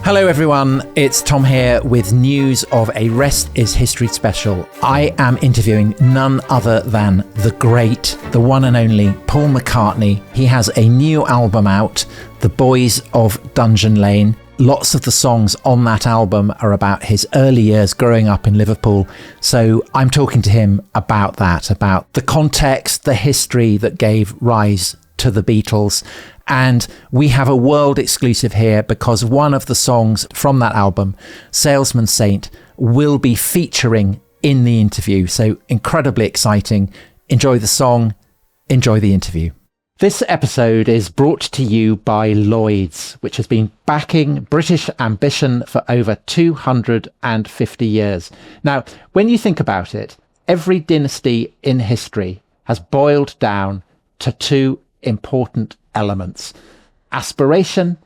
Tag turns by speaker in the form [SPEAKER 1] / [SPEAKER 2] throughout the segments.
[SPEAKER 1] Hello everyone, it's Tom here with news of a Rest is History special. I am interviewing none other than the great, the one and only Paul McCartney. He has a new album out, The Boys of Dungeon Lane. Lots of the songs on that album are about his early years growing up in Liverpool. So I'm talking to him about that, about the context, the history that gave rise to the Beatles. And we have a world exclusive here because one of the songs from that album, Salesman Saint, will be featuring in the interview. So incredibly exciting. Enjoy the song, enjoy the interview. This episode is brought to you by Lloyds, which has been backing British ambition for over 250 years. Now, when you think about it, every dynasty in history has boiled down to two important elements: aspiration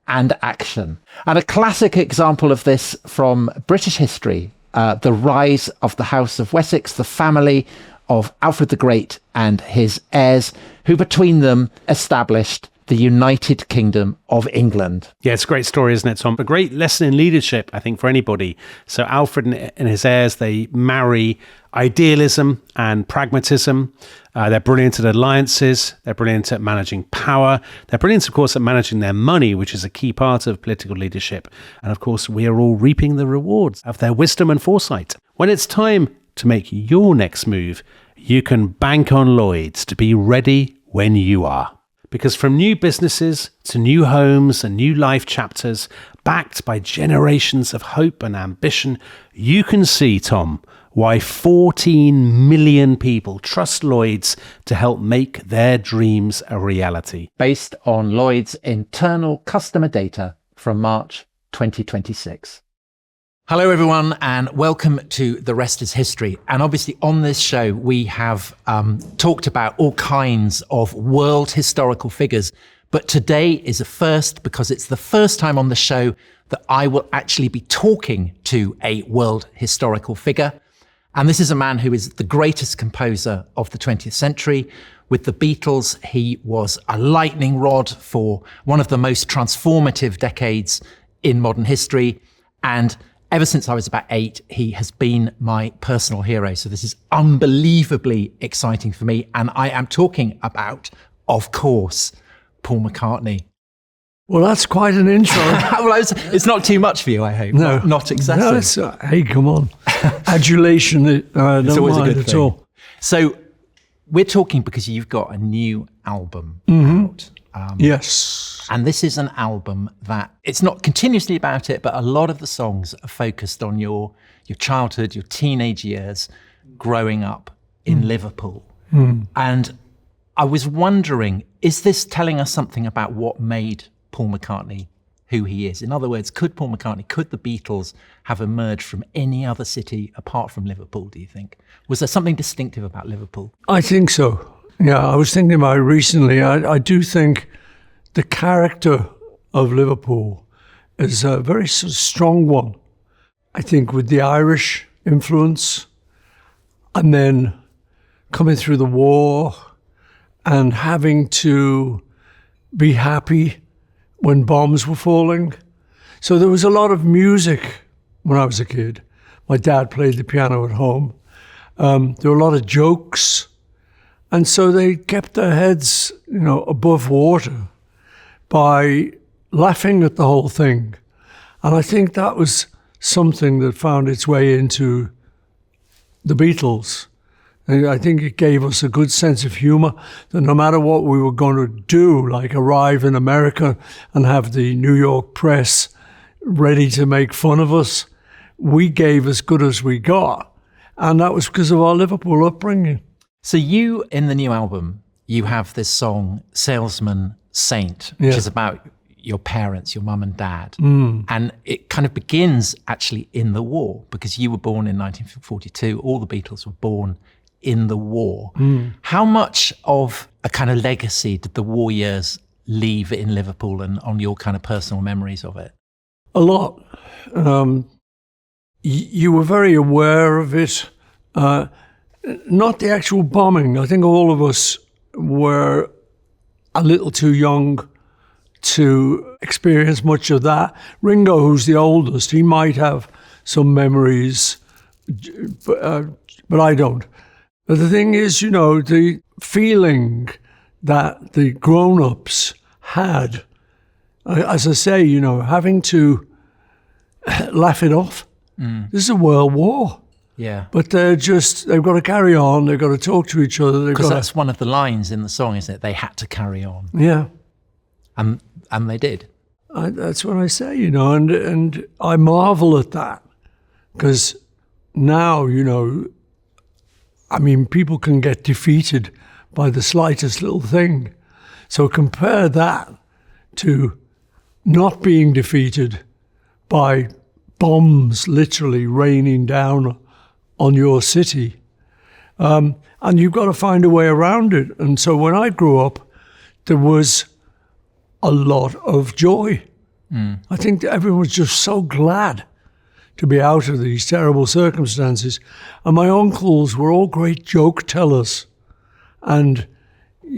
[SPEAKER 1] and action. And a classic example of this from British history, the rise of the House of Wessex, the family of Alfred the Great and his heirs, who between them established the United Kingdom of England.
[SPEAKER 2] Yeah, it's a great story, isn't it, Tom? A great lesson in leadership, I think, for anybody. So Alfred and his heirs, they marry idealism and pragmatism. They're brilliant at alliances. They're brilliant at managing power. They're brilliant, of course, at managing their money, which is a key part of political leadership. And of course, we are all reaping the rewards of their wisdom and foresight. When it's time to make your next move, you can bank on Lloyds to be ready when you are. Because from new businesses to new homes and new life chapters, backed by generations of hope and ambition, you can see, Tom, why 14 million people trust Lloyds to help make their dreams a reality.
[SPEAKER 1] Based on Lloyds' internal customer data from March 2026. Hello everyone and welcome to The Rest is History. And obviously on this show we have talked about all kinds of world historical figures, but today is a first because it's the first time on the show that I will actually be talking to a world historical figure. And this is a man who is the greatest composer of the 20th century. With the Beatles, he was a lightning rod for one of the most transformative decades in modern history. And ever since I was about 8, he has been my personal hero. So this is unbelievably exciting for me. And I am talking about, of course, Paul McCartney.
[SPEAKER 3] Well, that's quite an intro.
[SPEAKER 1] Well, it's not too much for you, I hope.
[SPEAKER 3] No.
[SPEAKER 1] Not excessive.
[SPEAKER 3] No, hey, come on. Adulation, it's
[SPEAKER 1] always a good
[SPEAKER 3] at
[SPEAKER 1] thing.
[SPEAKER 3] all.
[SPEAKER 1] So we're talking because you've got a new album out.
[SPEAKER 3] Yes.
[SPEAKER 1] And this is an album that, it's not continuously about it, but a lot of the songs are focused on your childhood, your teenage years, growing up in Liverpool. And I was wondering, is this telling us something about what made Paul McCartney who he is? In other words, could the Beatles have emerged from any other city apart from Liverpool, do you think? Was there something distinctive about Liverpool?
[SPEAKER 3] I think so. Yeah, I was thinking about it recently. I do think the character of Liverpool is a very sort of strong one. I think with the Irish influence and then coming through the war and having to be happy when bombs were falling. So there was a lot of music when I was a kid. My dad played the piano at home. There were a lot of jokes. And so they kept their heads, above water by laughing at the whole thing. And I think that was something that found its way into the Beatles. And I think it gave us a good sense of humor that no matter what we were going to do, like arrive in America and have the New York press ready to make fun of us, we gave as good as we got. And that was because of our Liverpool upbringing.
[SPEAKER 1] So you, in the new album, you have this song, Salesman Saint, which is about your parents, your mum and dad. And it kind of begins actually in the war, because you were born in 1942. All the Beatles were born in the war. How much of a kind of legacy did the war years leave in Liverpool and on your kind of personal memories of it?
[SPEAKER 3] A lot. You were very aware of it. Not the actual bombing. I think all of us were a little too young to experience much of that. Ringo, who's the oldest, he might have some memories, but I don't. But the thing is, the feeling that the grown-ups had, as I say, having to laugh it off. This is a world war.
[SPEAKER 1] Yeah.
[SPEAKER 3] But they've got to carry on. They've got to talk to each other.
[SPEAKER 1] Because that's one of the lines in the song, isn't it? They had to carry on.
[SPEAKER 3] Yeah.
[SPEAKER 1] And they did.
[SPEAKER 3] That's what I say, and I marvel at that. Because now, people can get defeated by the slightest little thing. So compare that to not being defeated by bombs literally raining down on your city. And you've got to find a way around it. And so when I grew up, there was a lot of joy. I think that everyone was just so glad to be out of these terrible circumstances. And my uncles were all great joke tellers. And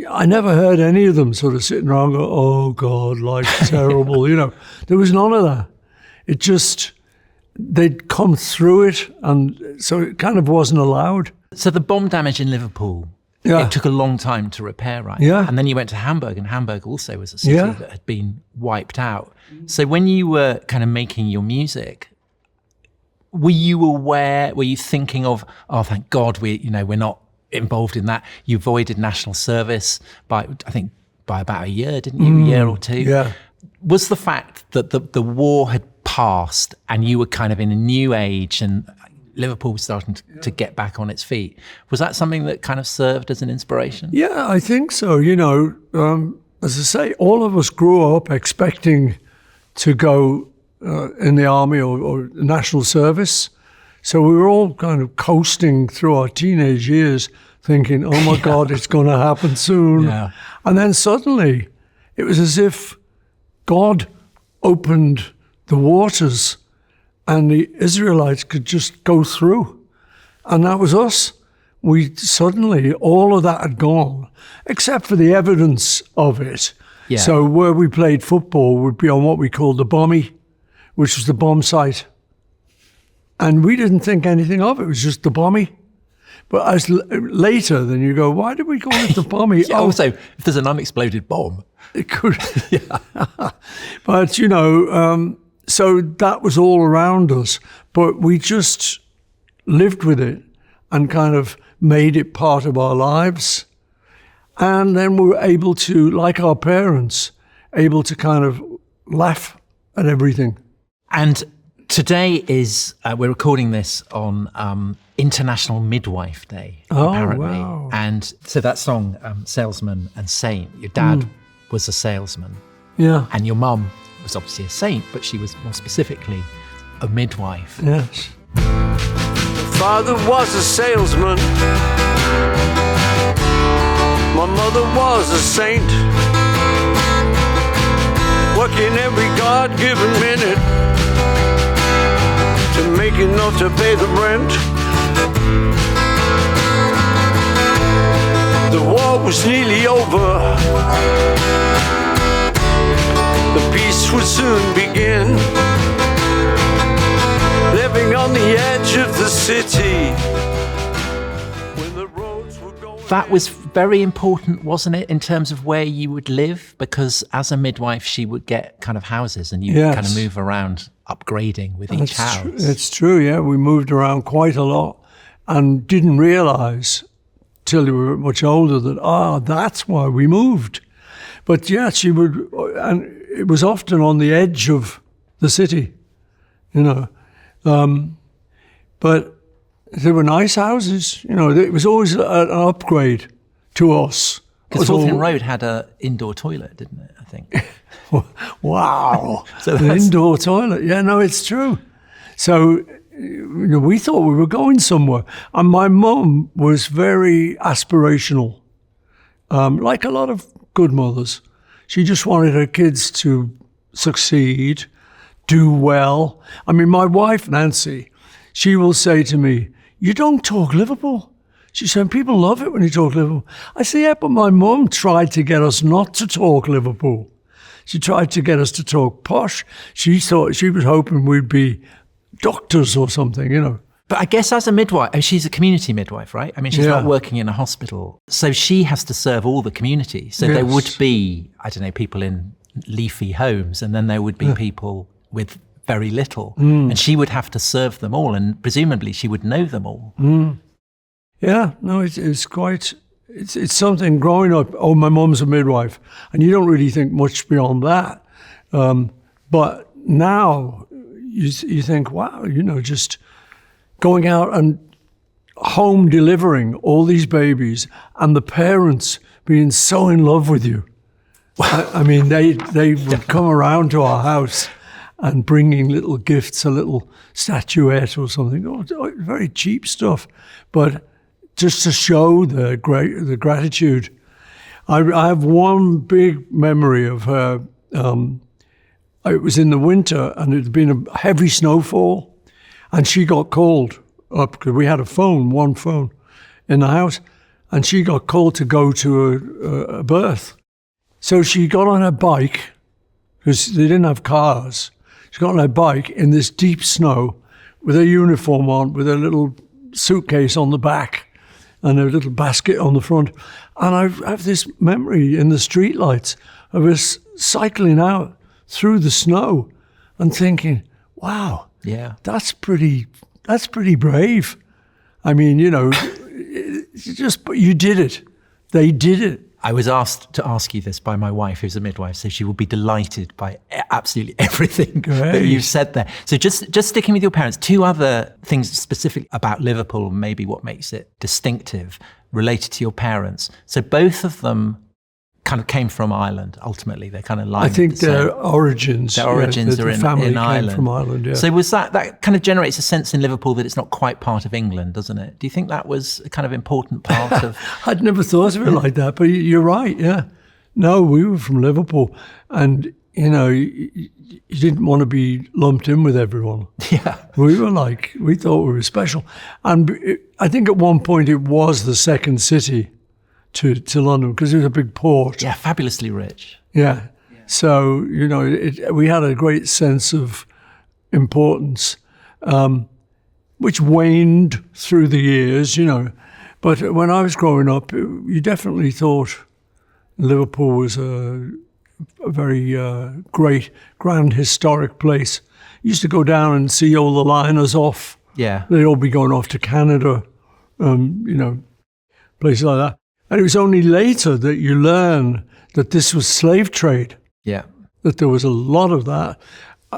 [SPEAKER 3] I never heard any of them sort of sitting around go, oh God, life's terrible. There was none of that. It just, they'd come through it, and so it kind of wasn't allowed.
[SPEAKER 1] So the bomb damage in Liverpool, it took a long time to repair, right?
[SPEAKER 3] Yeah.
[SPEAKER 1] And then you went to Hamburg, and Hamburg also was a city that had been wiped out. So when you were kind of making your music, were you thinking of, oh, thank God we're not involved in that? You avoided national service by about a year, didn't you? A year or two?
[SPEAKER 3] Yeah.
[SPEAKER 1] Was the fact that the war had passed and you were kind of in a new age and Liverpool was starting to get back on its feet, was that something that kind of served as an inspiration?
[SPEAKER 3] Yeah, I think so. As I say, all of us grew up expecting to go in the army or national service. So we were all kind of coasting through our teenage years thinking, oh my God, it's going to happen soon.
[SPEAKER 1] Yeah.
[SPEAKER 3] And then suddenly it was as if God opened the waters and the Israelites could just go through. And that was us. Suddenly, all of that had gone, except for the evidence of it.
[SPEAKER 1] Yeah.
[SPEAKER 3] So where we played football would be on what we called the bombie, which was the bomb site. And we didn't think anything of it. It was just the bombie. But as later, then you go, why did we call it the bombie?
[SPEAKER 1] Also, if there's an unexploded bomb.
[SPEAKER 3] It could. But, so that was all around us. But we just lived with it and kind of made it part of our lives. And then we were able to, like our parents, able to kind of laugh at everything.
[SPEAKER 1] And today is, we're recording this on International Midwife Day, apparently.
[SPEAKER 3] Wow.
[SPEAKER 1] And so that song, Salesman and Saint, your dad was a salesman.
[SPEAKER 3] Yeah.
[SPEAKER 1] And your mum was obviously a saint, but she was more specifically a midwife.
[SPEAKER 3] Yes. Father was a salesman. My mother was a saint. Working every God-given minute to make enough to pay the rent. The war was nearly over. The peace would soon begin. Living on the edge of the city. When the roads were going.
[SPEAKER 1] That was very important, wasn't it, in terms of where you would live? Because as a midwife, she would get kind of houses and you would kind of move around, upgrading with each house.
[SPEAKER 3] It's true, yeah. We moved around quite a lot and didn't realise till we were much older that, that's why we moved. But yeah, she would, and it was often on the edge of the city, but there were nice houses, it was always an upgrade to us.
[SPEAKER 1] Because Fulton Road had an indoor toilet, didn't it, I think?
[SPEAKER 3] Wow. So an indoor toilet. Yeah, no, it's true. So we thought we were going somewhere. And my mum was very aspirational, like a lot of good mothers. She just wanted her kids to succeed, do well. I mean, my wife, Nancy, she will say to me, you don't talk Liverpool. She said, people love it when you talk Liverpool. I say, yeah, but my mum tried to get us not to talk Liverpool. She tried to get us to talk posh. She was hoping we'd be doctors or something, you know.
[SPEAKER 1] But I guess as a midwife, she's a community midwife, right? I mean, she's not working in a hospital. So she has to serve all the community. So there would be, I don't know, people in leafy homes, and then there would be people with very little. And she would have to serve them all, and presumably she would know them all.
[SPEAKER 3] Yeah, no, it's quite, it's something growing up. Oh, my mum's a midwife. And you don't really think much beyond that. But now you think, wow, you know, just going out and home delivering all these babies and the parents being so in love with you. I mean, they would come around to our house and bringing little gifts, a little statuette or something. Very cheap stuff, but just to show the gratitude. I have one big memory of her. It was in the winter and it had been a heavy snowfall. And she got called up because we had one phone in the house, and she got called to go to a birth. So she got on her bike, because they didn't have cars. She got on her bike in this deep snow with her uniform on, with her little suitcase on the back and a little basket on the front. And I have this memory in the streetlights of us cycling out through the snow and thinking, wow,
[SPEAKER 1] yeah,
[SPEAKER 3] that's pretty brave. I mean, you know, you did it. They did it.
[SPEAKER 1] I was asked to ask you this by my wife, who's a midwife, so she will be delighted by absolutely everything that you've said there. So just sticking with your parents, two other things specific about Liverpool, maybe what makes it distinctive, related to your parents. So both of them kind of came from Ireland. Ultimately, they're kind of like.
[SPEAKER 3] I think their origins.
[SPEAKER 1] Their origins are in Ireland.
[SPEAKER 3] Came from Ireland. Yeah.
[SPEAKER 1] So was that kind of generates a sense in Liverpool that it's not quite part of England, doesn't it? Do you think that was a kind of important part of?
[SPEAKER 3] I'd never thought of it like that, but you're right. Yeah. No, we were from Liverpool, and you know, you didn't want to be lumped in with everyone.
[SPEAKER 1] Yeah.
[SPEAKER 3] We thought we were special, and I think at one point it was the second city to London, because it was a big port.
[SPEAKER 1] Yeah, fabulously rich.
[SPEAKER 3] Yeah. So, you know, we had a great sense of importance, which waned through the years, you know. But when I was growing up, you definitely thought Liverpool was a very great, grand, historic place. You used to go down and see all the liners off.
[SPEAKER 1] Yeah.
[SPEAKER 3] They'd all be going off to Canada, you know, places like that. And it was only later that you learn that this was slave trade.
[SPEAKER 1] Yeah.
[SPEAKER 3] That there was a lot of that.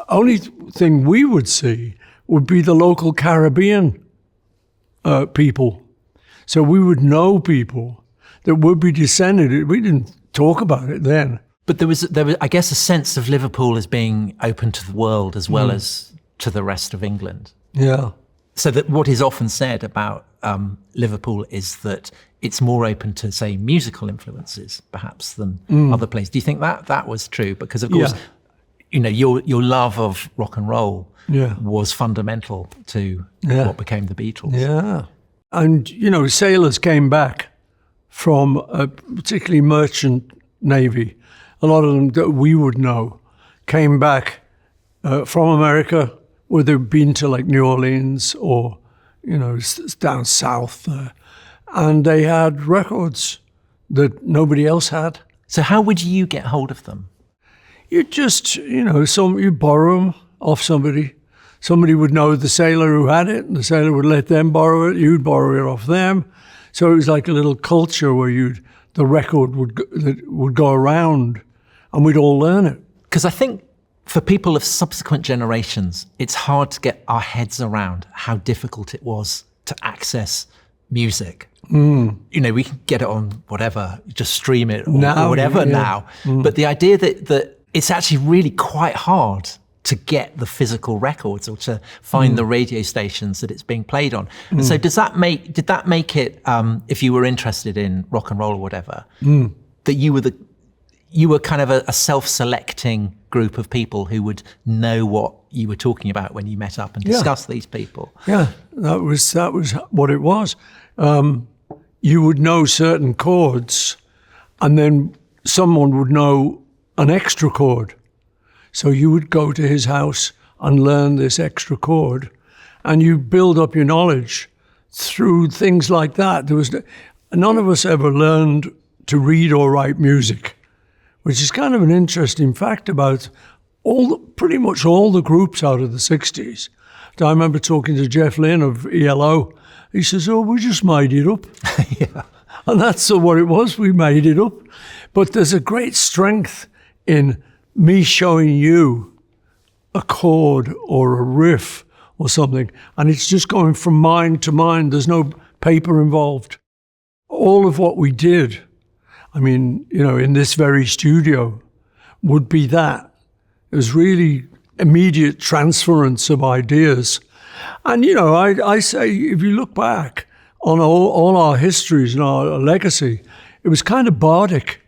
[SPEAKER 3] Only thing we would see would be the local Caribbean people. So we would know people that would be descended. We didn't talk about it then.
[SPEAKER 1] But there was, I guess, a sense of Liverpool as being open to the world as well as to the rest of England.
[SPEAKER 3] Yeah.
[SPEAKER 1] So that what is often said about Liverpool is that it's more open to, say, musical influences, perhaps, than other places. Do you think that was true? Because, of course, you know, your love of rock and roll was fundamental to what became the Beatles.
[SPEAKER 3] Yeah. And, you know, sailors came back from a particularly merchant navy. A lot of them that we would know came back from America, where they'd been to, like, New Orleans or, you know, down south there. And they had records that nobody else had.
[SPEAKER 1] So how would you get hold of them?
[SPEAKER 3] You just, you know, you borrow them off somebody. Somebody would know the sailor who had it, and the sailor would let them borrow it. You'd borrow it off them. So it was like a little culture where the record would go around, and we'd all learn it.
[SPEAKER 1] Because I think for people of subsequent generations, it's hard to get our heads around how difficult it was to access music. You know, we can get it on whatever, just stream it or whatever now. But the idea that it's actually really quite hard to get the physical records or to find the radio stations that it's being played on. And so did that make it, if you were interested in rock and roll or whatever, that you were kind of a self-selecting group of people who would know what you were talking about when you met up and discussed these people?
[SPEAKER 3] Yeah, that was what it was. You would know certain chords, and then someone would know an extra chord. So you would go to his house and learn this extra chord, and you build up your knowledge through things like that. None of us ever learned to read or write music, which is kind of an interesting fact about pretty much all the groups out of the 60s. I remember talking to Jeff Lynne of ELO. He says, "Oh, we just made it up."
[SPEAKER 1] Yeah.
[SPEAKER 3] And that's what it was. We made it up. But there's a great strength in me showing you a chord or a riff or something, and it's just going from mind to mind. There's no paper involved. All of what we did, I mean, in this very studio, would be that. It was really immediate transference of ideas. And, I say, if you look back on all our histories and our legacy, it was kind of bardic.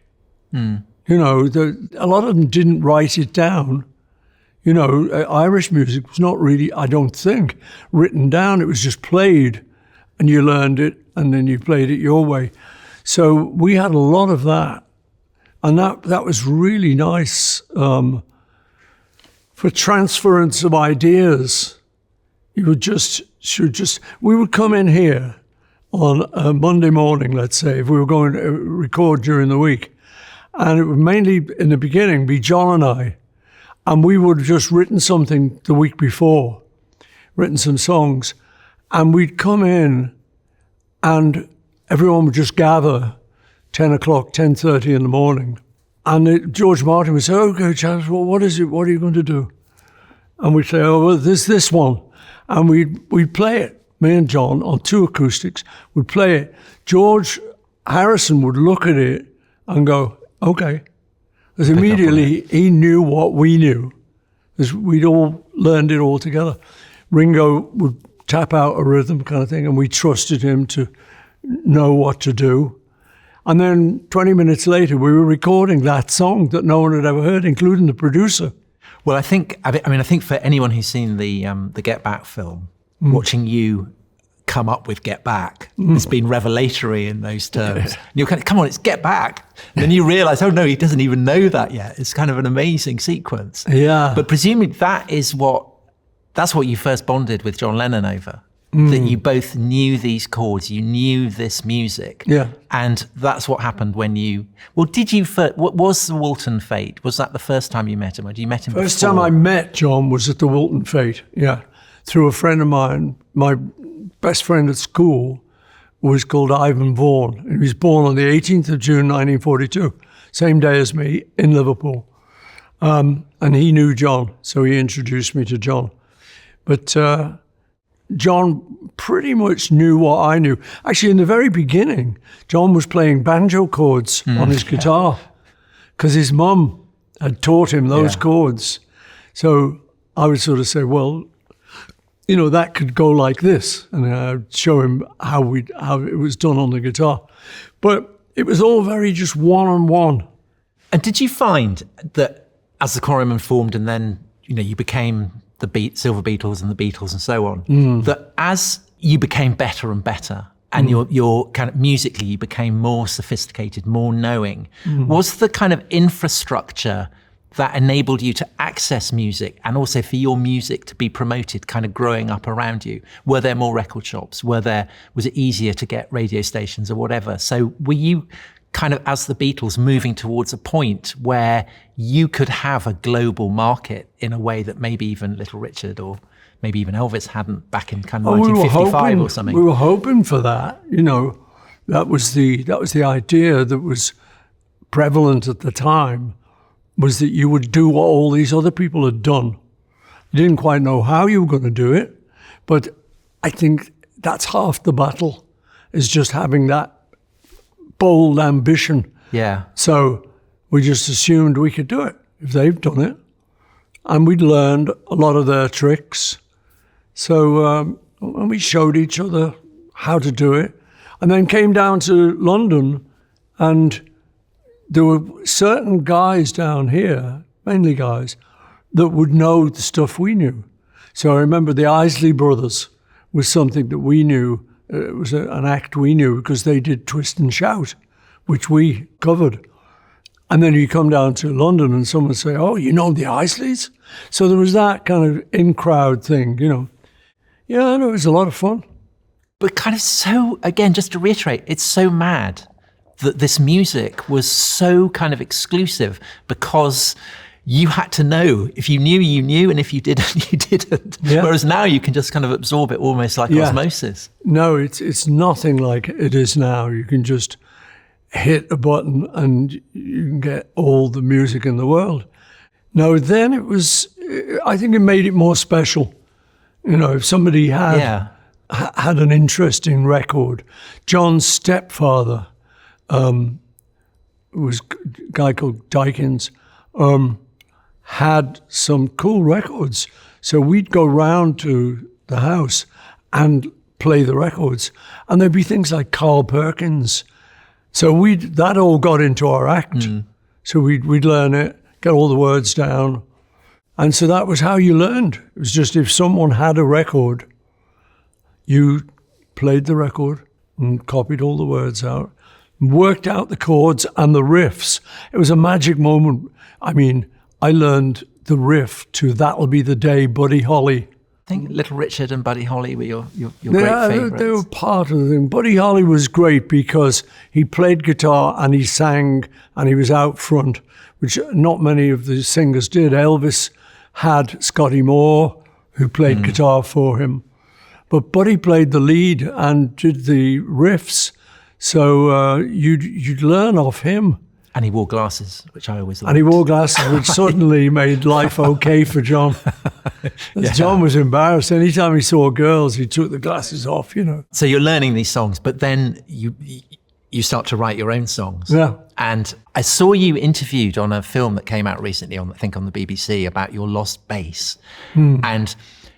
[SPEAKER 3] A lot of them didn't write it down. Irish music was not really, I don't think, written down. It was just played, and you learned it, and then you played it your way. So we had a lot of that, and that was really nice for transference of ideas. We would come in here on a Monday morning, let's say, if we were going to record during the week, and it would mainly, in the beginning, be John and I, and we would have just written something the week before, written some songs, and we'd come in and everyone would just gather 10 o'clock, 10:30 in the morning. And George Martin would say, "Okay, chaps, well, what is it? What are you going to do?" And we'd say, "Oh, well, this one." And we'd play it. Me and John, on 2 acoustics, would play it. George Harrison would look at it and go, "Okay." Because immediately he knew what we knew, because we'd all learned it all together. Ringo would tap out a rhythm kind of thing, and we trusted him to know what to do. And then 20 minutes later, we were recording that song that no one had ever heard, including the producer.
[SPEAKER 1] Well, I think for anyone who's seen the Get Back film, watching you come up with Get Back, it's been revelatory in those terms. And you're kind of, come on, it's Get Back. And then you realise, oh no, he doesn't even know that yet. It's kind of an amazing sequence.
[SPEAKER 3] Yeah.
[SPEAKER 1] But presumably that's what you first bonded with John Lennon over. That you both knew these chords, you knew this music.
[SPEAKER 3] Yeah.
[SPEAKER 1] And that's what happened when what was the Walton Fete? Was that the first time you met him, or did you met him
[SPEAKER 3] First
[SPEAKER 1] before?
[SPEAKER 3] time I met John was at the Walton Fete, yeah. Through a friend of mine, my best friend at school was called Ivan Vaughan. He was born on the 18th of June, 1942, same day as me, in Liverpool. And he knew John, so he introduced me to John. But John pretty much knew what I knew. Actually, in the very beginning, John was playing banjo chords on his guitar because his mum had taught him those chords. So I would sort of say, well, that could go like this. And I'd show him how it was done on the guitar. But it was all very just one-on-one.
[SPEAKER 1] And did you find that as the Quarrymen formed and then, you became the Silver Beatles and the Beatles and so on, that as you became better and better and your kind of musically you became more sophisticated, more knowing, was the kind of infrastructure that enabled you to access music and also for your music to be promoted kind of growing up around you? Were there more record shops? Was it easier to get radio stations or whatever? So were you kind of, as the Beatles, moving towards a point where you could have a global market in a way that maybe even Little Richard or maybe even Elvis hadn't back in kind of 1955 or something?
[SPEAKER 3] We were hoping for that. That was the idea that was prevalent at the time, was that you would do what all these other people had done. You didn't quite know how you were going to do it, but I think that's half the battle, is just having that bold ambition.
[SPEAKER 1] Yeah.
[SPEAKER 3] So we just assumed we could do it if they've done it. And we'd learned a lot of their tricks. So and we showed each other how to do it. And then came down to London, and there were certain guys down here, mainly guys, that would know the stuff we knew. So I remember the Isley Brothers was something that we knew. It was an act we knew because they did Twist and Shout, which we covered. And then you come down to London and someone say, oh, you know the Isleys? So there was that kind of in-crowd thing, you know. Yeah, I know, it was a lot of fun.
[SPEAKER 1] But kind of so, again, just to reiterate, it's so mad that this music was so kind of exclusive because you had to know. If you knew, you knew, and if you didn't, you didn't.
[SPEAKER 3] Yeah.
[SPEAKER 1] Whereas now you can just kind of absorb it almost like osmosis.
[SPEAKER 3] No, it's nothing like it is now. You can just hit a button and you can get all the music in the world. Now, then it was, I think it made it more special. You know, if somebody had an interesting record. John's stepfather was a guy called Dykins, had some cool records. So we'd go round to the house and play the records. And there'd be things like Carl Perkins. So that all got into our act. So we'd learn it, get all the words down. And so that was how you learned. It was just if someone had a record, you played the record and copied all the words out, worked out the chords and the riffs. It was a magic moment. I mean, I learned the riff to That'll Be the Day, Buddy Holly.
[SPEAKER 1] I think Little Richard and Buddy Holly were your great favourites.
[SPEAKER 3] They were part of the thing. Buddy Holly was great because he played guitar and he sang and he was out front, which not many of the singers did. Elvis had Scotty Moore, who played guitar for him. But Buddy played the lead and did the riffs. So you'd learn off him.
[SPEAKER 1] And he wore glasses, which I always liked.
[SPEAKER 3] And he wore glasses, which suddenly made life okay for John. John was embarrassed. Anytime he saw girls, he took the glasses off, you know.
[SPEAKER 1] So you're learning these songs, but then you start to write your own songs.
[SPEAKER 3] Yeah.
[SPEAKER 1] And I saw you interviewed on a film that came out recently, I think on the BBC, about your lost bass. And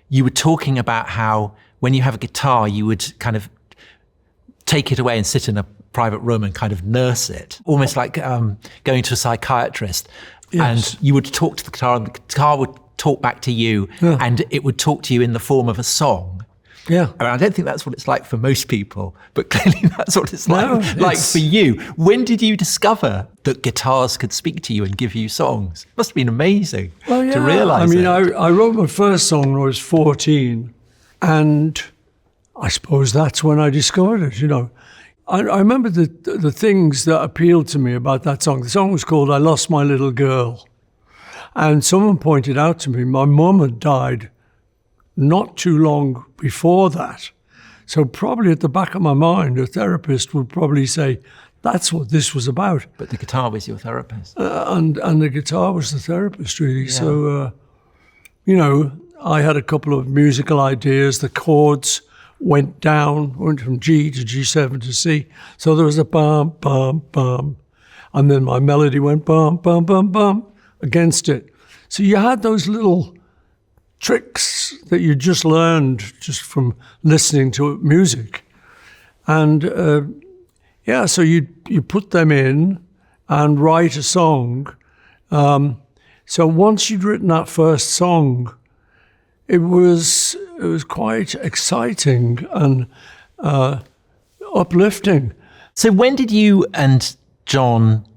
[SPEAKER 1] you were talking about how when you have a guitar, you would kind of take it away and sit in a private room and kind of nurse it, almost like going to a psychiatrist.
[SPEAKER 3] Yes.
[SPEAKER 1] And you would talk to the guitar and the guitar would talk back to you and it would talk to you in the form of a song.
[SPEAKER 3] Yeah.
[SPEAKER 1] I mean, I don't think that's what it's like for most people, but clearly that's what it's like,
[SPEAKER 3] No,
[SPEAKER 1] like for you. When did you discover that guitars could speak to you and give you songs? It must have been amazing to realise
[SPEAKER 3] I mean,
[SPEAKER 1] it.
[SPEAKER 3] I wrote my first song when I was 14, and I suppose that's when I discovered it, you know. I remember the things that appealed to me about that song. The song was called I Lost My Little Girl. And someone pointed out to me, my mum had died not too long before that. So probably at the back of my mind, a therapist would probably say, that's what this was about.
[SPEAKER 1] But the guitar was your therapist.
[SPEAKER 3] And the guitar was the therapist, really. Yeah. So, you know, I had a couple of musical ideas. The chords went down, went from G to G7 to C. So there was a bum, bum, bum. And then my melody went bum, bum, bum, bum against it. So you had those little tricks that you just learned just from listening to music. And so you put them in and write a song. So once you'd written that first song, it was quite exciting and uplifting.
[SPEAKER 1] So when did you and John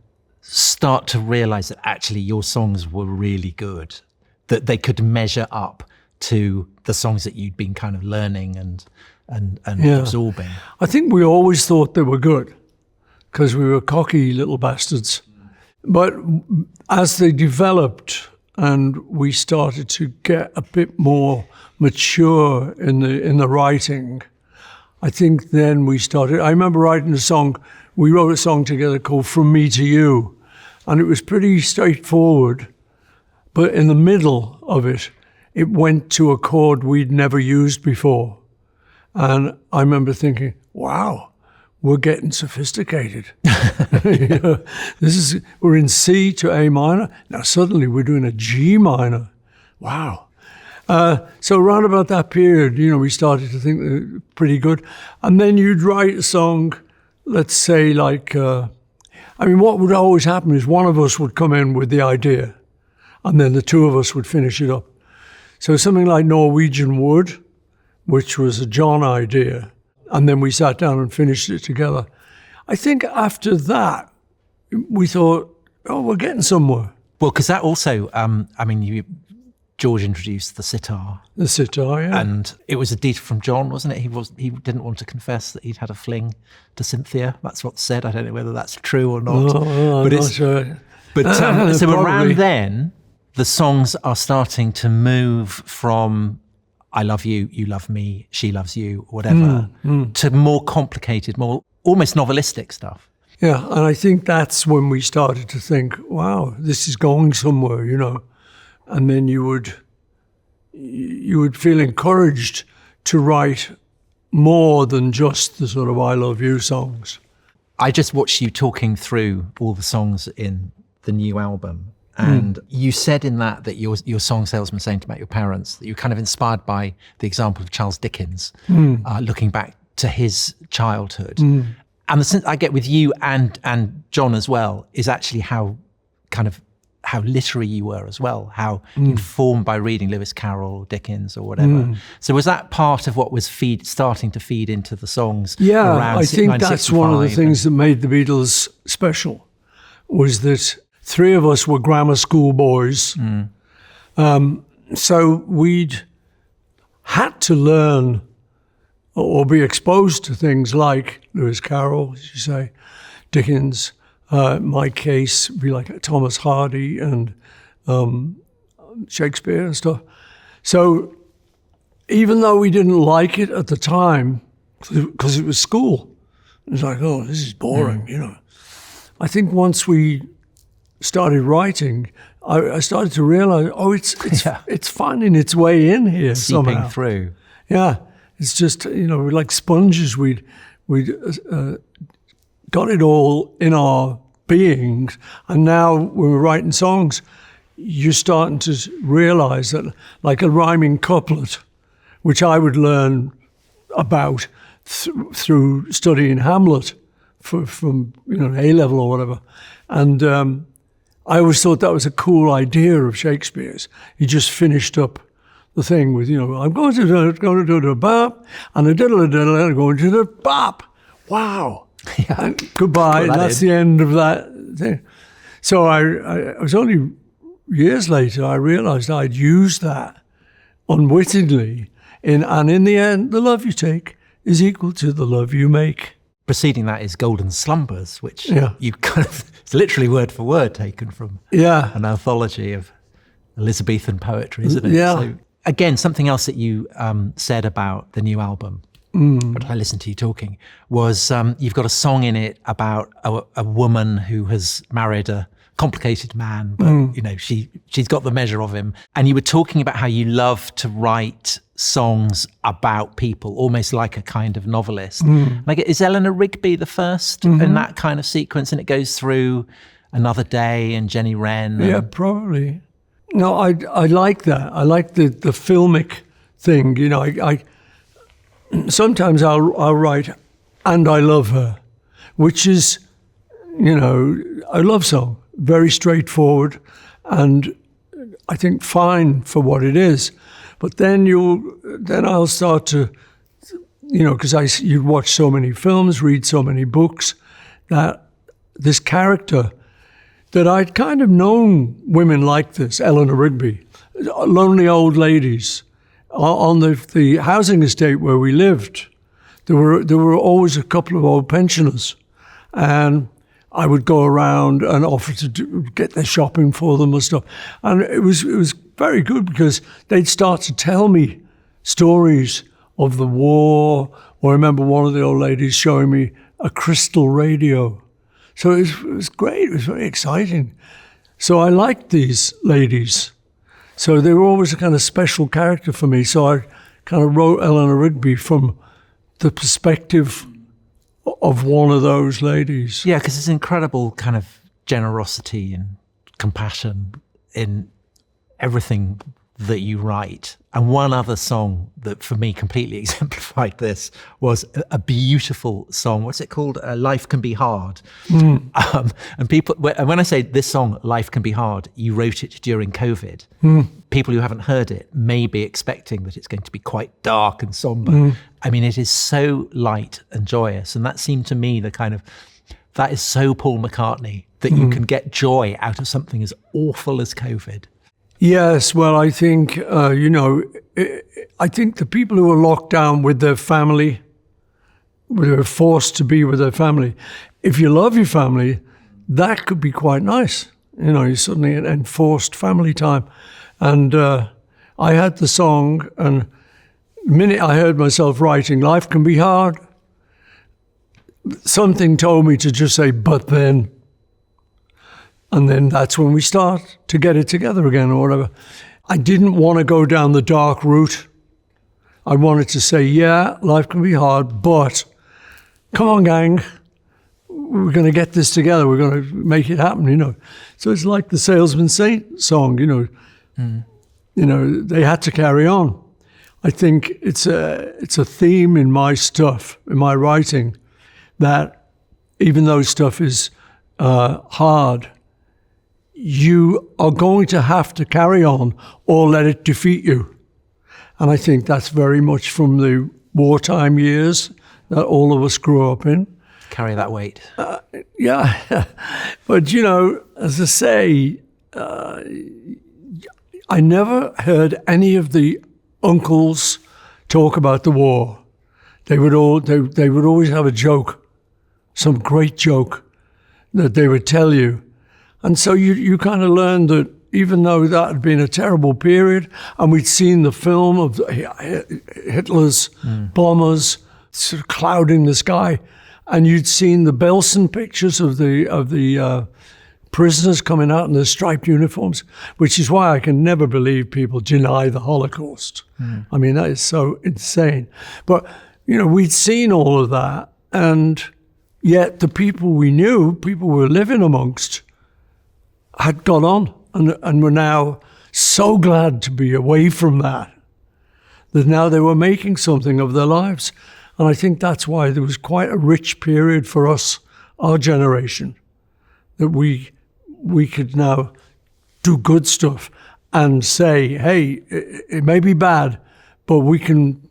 [SPEAKER 1] start to realise that actually your songs were really good, that they could measure up to the songs that you'd been kind of learning and absorbing?
[SPEAKER 3] I think we always thought they were good because we were cocky little bastards. But as they developed and we started to get a bit more mature in the writing, I think then we started. I remember writing a song. We wrote a song together called From Me to You, and it was pretty straightforward. But in the middle of it, it went to a chord we'd never used before. And I remember thinking, wow, we're getting sophisticated. You know, we're in C to A minor. Now suddenly we're doing a G minor. Wow. So around about that period, you know, we started to think they were pretty good. And then you'd write a song, let's say like, what would always happen is one of us would come in with the idea and then the two of us would finish it up. So something like Norwegian Wood, which was a John idea, and then we sat down and finished it together. I think after that, we thought, oh, we're getting somewhere.
[SPEAKER 1] Well, because that also, George introduced the sitar.
[SPEAKER 3] The sitar, yeah.
[SPEAKER 1] And it was a deed from John, wasn't it? He didn't want to confess that he'd had a fling to Cynthia. That's what's said. I don't know whether that's true or not.
[SPEAKER 3] I'm not sure.
[SPEAKER 1] But so
[SPEAKER 3] Probably.
[SPEAKER 1] around then, the songs are starting to move from I love you, you love me, she loves you, whatever, to more complicated, more almost novelistic stuff.
[SPEAKER 3] Yeah, and I think that's when we started to think, wow, this is going somewhere, you know. And then you would feel encouraged to write more than just the sort of I love you songs.
[SPEAKER 1] I just watched you talking through all the songs in the new album. And you said in that your song Salesman Saint about your parents, that you were kind of inspired by the example of Charles Dickens, looking back to his childhood. And the sense I get with you and John as well is actually how literary you were as well, how informed by reading Lewis Carroll, Dickens or whatever. So was that part of what was starting to feed into the songs?
[SPEAKER 3] Yeah, I think that's one of the things that made the Beatles special, was that three of us were grammar school boys. So we'd had to learn or be exposed to things like Lewis Carroll, as you say, Dickens, my case would be like Thomas Hardy and Shakespeare and stuff. So even though we didn't like it at the time, because it was school, it was like, oh, this is boring, you know. I think once we started writing, I started to realize, oh, it's finding its way in here
[SPEAKER 1] seeping
[SPEAKER 3] somehow.
[SPEAKER 1] through.
[SPEAKER 3] Yeah, it's just, you know, we're like sponges. We'd got it all in our beings, and now when we're writing songs, you're starting to realize that, like a rhyming couplet, which I would learn about through studying Hamlet from A-level or whatever, and I always thought that was a cool idea of Shakespeare's. He just finished up the thing with, I'm going to do the bop, and a diddle, I'm going to the bop. Wow.
[SPEAKER 1] Yeah.
[SPEAKER 3] And goodbye. And that's the end of that thing. So I was only years later, I realized I'd used that unwittingly. And in the end, the love you take is equal to the love you make.
[SPEAKER 1] Preceding that is Golden Slumbers, which you kind of, it's literally word for word taken from an anthology of Elizabethan poetry, isn't it?
[SPEAKER 3] Yeah.
[SPEAKER 1] So, again, something else that you said about the new album, but I listened to you talking, was you've got a song in it about a woman who has married a complicated man, but she's got the measure of him. And you were talking about how you love to write songs about people, almost like a kind of novelist. Like, is Eleanor Rigby the first in that kind of sequence? And it goes through Another Day and Jenny Wren.
[SPEAKER 3] Yeah, probably. No, I like that. I like the filmic thing. I sometimes I'll write "And I Love Her," which is, a love song, very straightforward, and I think fine for what it is. But then I'll start to, because you'd watch so many films, read so many books, that this character that I'd kind of known women like this, Eleanor Rigby, lonely old ladies. On the housing estate where we lived, there were always a couple of old pensioners, and I would go around and offer to get their shopping for them and stuff. And it was very good because they'd start to tell me stories of the war. Or I remember one of the old ladies showing me a crystal radio. So it was great. It was very exciting. So I liked these ladies. So they were always a kind of special character for me. So I kind of wrote Eleanor Rigby from the perspective of one of those ladies.
[SPEAKER 1] Yeah, because there's incredible kind of generosity and compassion in everything that you write. And one other song that for me completely exemplified this was a beautiful song. What's it called? Life Can Be Hard. And people, when I say this song, Life Can Be Hard, you wrote it during COVID. People who haven't heard it may be expecting that it's going to be quite dark and somber. I mean, it is so light and joyous. And that seemed to me the kind of That is so Paul McCartney, that you can get joy out of something as awful as COVID.
[SPEAKER 3] Yes, well, I think, I think the people who are locked down with their family, they're forced to be with their family. If you love your family, that could be quite nice. You suddenly enforced family time. And I had the song, and the minute I heard myself writing, life can be hard, something told me to just say, but then. And then that's when we start to get it together again or whatever. I didn't want to go down the dark route. I wanted to say, yeah, life can be hard, but come on, gang. We're going to get this together. We're going to make it happen, So it's like the Salesman Saint song, they had to carry on. I think it's a theme in my stuff, in my writing, that even though stuff is hard, you are going to have to carry on or let it defeat you. And I think that's very much from the wartime years that all of us grew up in.
[SPEAKER 1] Carry that weight.
[SPEAKER 3] Yeah. But, as I say, I never heard any of the uncles talk about the war. They would always have a joke, some great joke that they would tell you. And so you kind of learned that even though that had been a terrible period, and we'd seen the film of Hitler's bombers sort of clouding the sky, and you'd seen the Belsen pictures of the prisoners coming out in their striped uniforms, which is why I can never believe people deny the Holocaust. I mean, that is so insane. But, we'd seen all of that, and yet the people we knew, people we were living amongst, had got on and were now so glad to be away from that now they were making something of their lives. And I think that's why there was quite a rich period for us, our generation, that we could now do good stuff and say, hey, it may be bad, but we can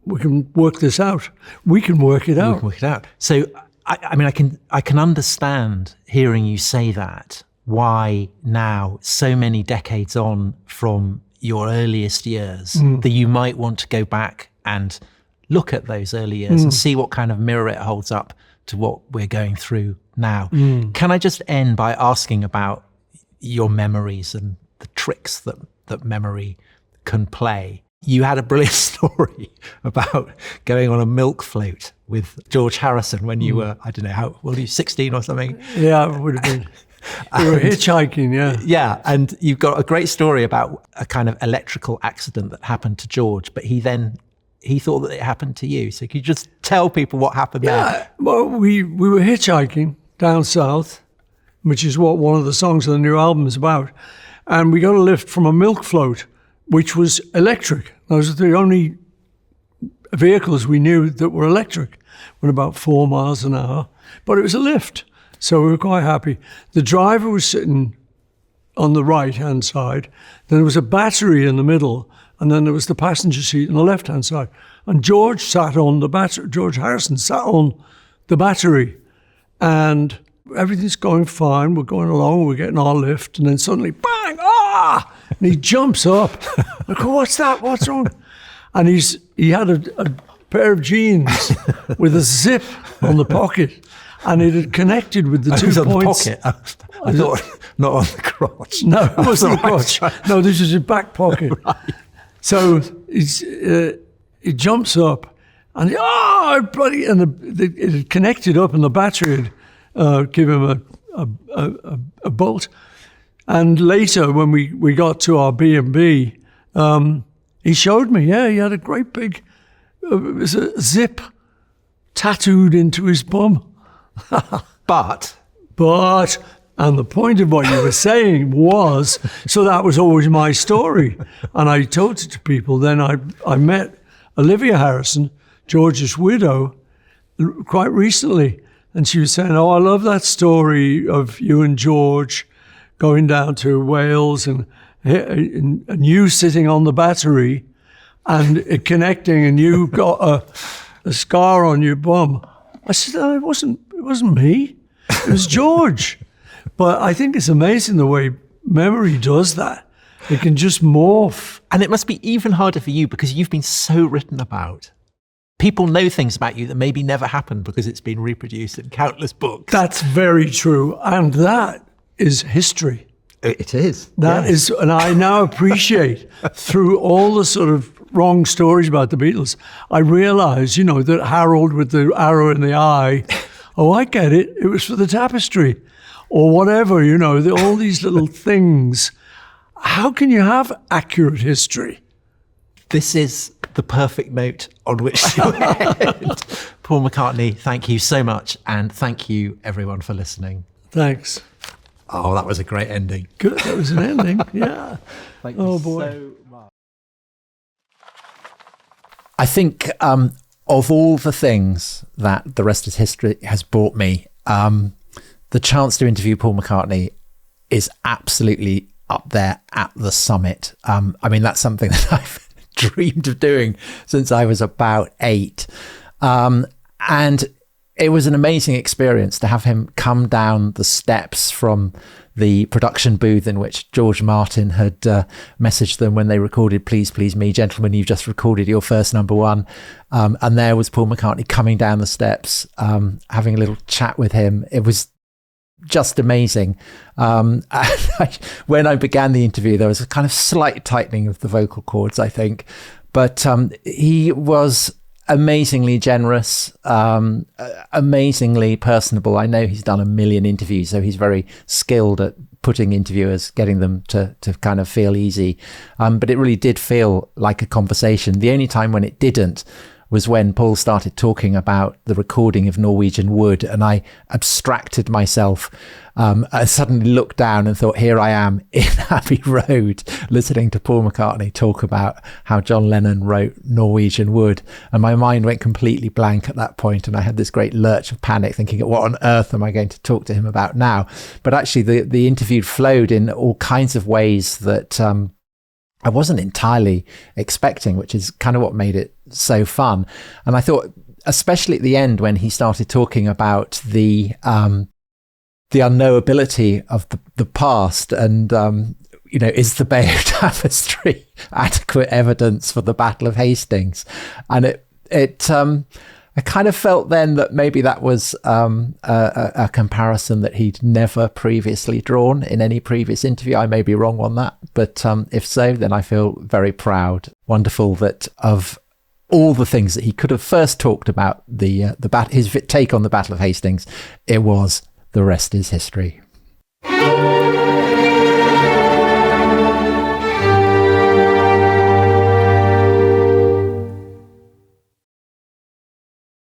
[SPEAKER 3] work this out. We can work it out.
[SPEAKER 1] We can work it out. So, I can understand hearing you say that, why now, so many decades on from your earliest years, that you might want to go back and look at those early years and see what kind of mirror it holds up to what we're going through now. Can I just end by asking about your memories and the tricks that memory can play? You had a brilliant story about going on a milk float with George Harrison when you were, I don't know, how old were you, 16 or something?
[SPEAKER 3] Yeah, it would have been. We were hitchhiking, yeah.
[SPEAKER 1] Yeah, and you've got a great story about a kind of electrical accident that happened to George, but he thought that it happened to you. So could you just tell people what happened there?
[SPEAKER 3] Yeah, well, we were hitchhiking down south, which is what one of the songs of the new album is about. And we got a lift from a milk float, which was electric. Those are the only vehicles we knew that were electric, went about 4 miles an hour. But it was a lift, so we were quite happy. The driver was sitting on the right-hand side. Then there was a battery in the middle, and then there was the passenger seat on the left-hand side. And George sat on the battery. George Harrison sat on the battery, and everything's going fine. We're going along. We're getting our lift, and then suddenly, bang! Ah! And he jumps up. I go, what's that? What's wrong? And he had a pair of jeans with a zip on the pocket, and it had connected with the 2 points.
[SPEAKER 1] On the pocket. I thought not on the crotch.
[SPEAKER 3] No, it wasn't the crotch. No, this is his back pocket. Right. So he jumps up, and it had connected up, and the battery had given him a bolt. And later, when we got to our B&B, he showed me, he had a great big, it was a zip tattooed into his bum.
[SPEAKER 1] But, and the point of what you were saying was, so that was always my story. And I told it to people. Then I met Olivia Harrison, George's widow, quite recently. And she was saying, oh, I love that story of you and George going down to Wales and you sitting on the battery and it connecting, and you got a scar on your bum. I said, no, it wasn't me.
[SPEAKER 3] It was George. But I think it's amazing the way memory does that. It can just morph.
[SPEAKER 1] And it must be even harder for you because you've been so written about. People know things about you that maybe never happened because it's been reproduced in countless books.
[SPEAKER 3] That's very true. And that is history.
[SPEAKER 1] It is.
[SPEAKER 3] That is, and I now appreciate through all the sort of wrong stories about the Beatles, I realise, that Harold with the arrow in the eye, oh, I get it. It was for the tapestry or whatever, all these little things. How can you have accurate history?
[SPEAKER 1] This is the perfect note on which to end. Paul McCartney, thank you so much. And thank you, everyone, for listening.
[SPEAKER 3] Thanks.
[SPEAKER 1] Oh, that was a great ending.
[SPEAKER 3] Good. That was an ending. Yeah.
[SPEAKER 1] Thank you
[SPEAKER 3] boy.
[SPEAKER 1] so much. I think of all the things that the rest is history has brought me, the chance to interview Paul McCartney is absolutely up there at the summit. That's something that I've dreamed of doing since I was about 8. And it was an amazing experience to have him come down the steps from the production booth in which George Martin had messaged them when they recorded Please Please Me, Gentlemen, you've just recorded your first number one. And there was Paul McCartney coming down the steps, having a little chat with him. It was just amazing. When I began the interview, there was a kind of slight tightening of the vocal cords, I think. But he was amazingly generous, amazingly personable. I know he's done a million interviews, so he's very skilled at putting interviewers, getting them to kind of feel easy. But it really did feel like a conversation. The only time when it didn't was when Paul started talking about the recording of Norwegian Wood, and I abstracted myself. I suddenly looked down and thought, here I am in Abbey Road listening to Paul McCartney talk about how John Lennon wrote Norwegian Wood, and my mind went completely blank at that point, and I had this great lurch of panic thinking, what on earth am I going to talk to him about now? But actually the interview flowed in all kinds of ways that I wasn't entirely expecting, which is kind of what made it so fun. And I thought, especially at the end when he started talking about the unknowability of the past and, is the Bay of Tapestry adequate evidence for the Battle of Hastings? And I kind of felt then that maybe that was a comparison that he'd never previously drawn in any previous interview. I may be wrong on that, but if so, then I feel very proud. Wonderful that of all the things that he could have first talked about, his take on the Battle of Hastings, it was the rest is history.